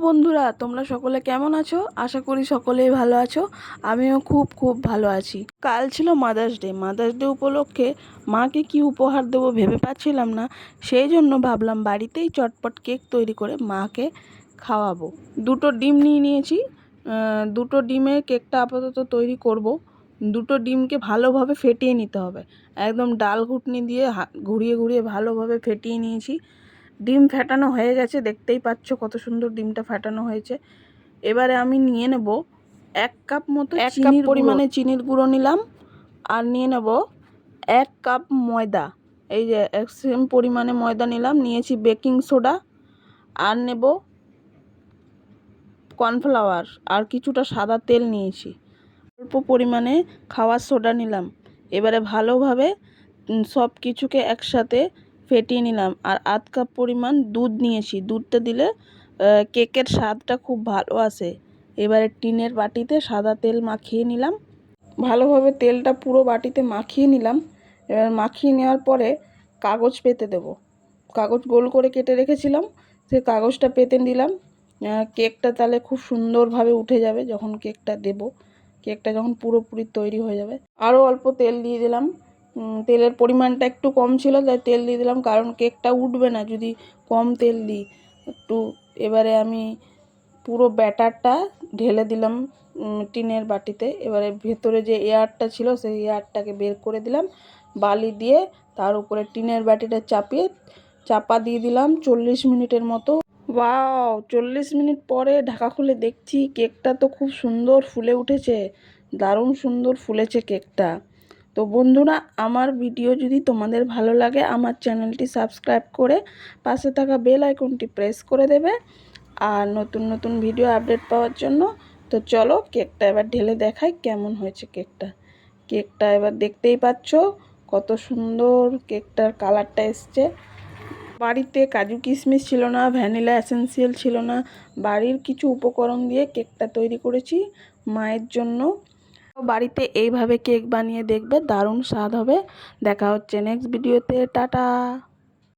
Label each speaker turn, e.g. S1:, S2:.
S1: বন্ধুরা, তোমরা সকলে কেমন আছো? আশা করি সকলেই ভালো আছো। আমিও খুব খুব ভালো আছি। কাল ছিল মাদার্স ডে উপলক্ষে মাকে কি উপহার দেবো ভেবে পাচ্ছিলাম না। সেই জন্য ভাবলাম বাড়িতেই চটপট কেক তৈরি করে মাকে খাওয়াবো। দুটো ডিম নিয়ে নিয়েছি। দুটো ডিমে কেকটা আপাতত তৈরি করব। দুটো ডিমকে ভালোভাবে ফেটিয়ে নিতে হবে। একদম ডাল ঘুটনি দিয়ে ঘুরিয়ে ঘুরিয়ে ভালোভাবে ফেটিয়ে নিয়েছি। ডিম ফেটানো হয়ে গেছে, দেখতেই পাচ্ছ কত সুন্দর ডিমটা ফেটানো হয়েছে। এবারে আমি নিয়ে নেব 1 কাপ মতো পরিমাণে চিনির গুঁড়ো নিলাম। আর নিয়ে নেব 1 কাপ ময়দা। এই যে সেম পরিমাণে ময়দা নিলাম। নিয়েছি বেকিং সোডা, আর নেব কর্নফ্লাওয়ার, আর কিছুটা সাদা তেল নিয়েছি। অল্প পরিমাণে খাওয়ার সোডা নিলাম। এবারে ভালোভাবে সব কিছুকে একসাথে ফেটিয়ে নিলাম। আর 1/2 কাপ পরিমাণ দুধ নিয়েছি। দুধটা দিলে কেকের স্বাদটা খুব ভালো আসে। এবারে টিনের বাটিতে সাদা তেল মাখিয়ে নিলাম। ভালোভাবে তেলটা পুরো বাটিতে মাখিয়ে নিলাম। এবার মাখিয়ে নেওয়ার পরে কাগজ পেতে দেব। কাগজ গোল করে কেটে রেখেছিলাম, সেই কাগজটা পেতে দিলাম। কেকটা তাহলে খুব সুন্দরভাবে উঠে যাবে যখন কেকটা দেব। কেকটা যখন পুরোপুরি তৈরি হয়ে যাবে। আরও অল্প তেল দিয়ে দিলাম। তেলের পরিমাণটা একটু কম ছিল, তাই তেল দিয়ে দিলাম, কারণ কেকটা উঠবে না যদি কম তেল দিই একটু। এবারে আমি পুরো ব্যাটারটা ঢেলে দিলাম টিনের বাটিতে। এবারে ভেতরে যে এয়ারটা ছিল সেই এয়ারটাকে বের করে দিলাম বালি দিয়ে। তার উপরে টিনের বাটিটা চাপা দিয়ে দিলাম 40 মিনিটের মতো। ওয়াও, 40 মিনিট পরে ঢাকা খুলে দেখছি কেকটা তো খুব সুন্দর ফুলে উঠেছে। দারুণ সুন্দর ফুলেছে কেকটা। তো বন্ধুরা, আমার ভিডিও যদি তোমাদের ভালো লাগে আমার চ্যানেলটি সাবস্ক্রাইব করে পাশে থাকা বেল আইকনটি প্রেস করে দেবে আর নতুন নতুন ভিডিও আপডেট পাওয়ার জন্য। তো চলো কেকটা এবার ঢেলে দেখাই কেমন হয়েছে কেকটা। কেকটা এবার দেখতেই পাচ্ছ কত সুন্দর কেকটার কালারটা এসছে। বাড়িতে কাজু কিশমিশ ছিল না, ভ্যানিলা এসেন্সিয়াল ছিল না, বাড়ির কিছু উপকরণ দিয়ে কেকটা তৈরি করেছি মায়ের জন্য। বাড়িতে এইভাবে কেক বানিয়ে দেখবে, দারুণ স্বাদ হবে। দেখা হচ্ছে নেক্সট ভিডিওতে। টাটা।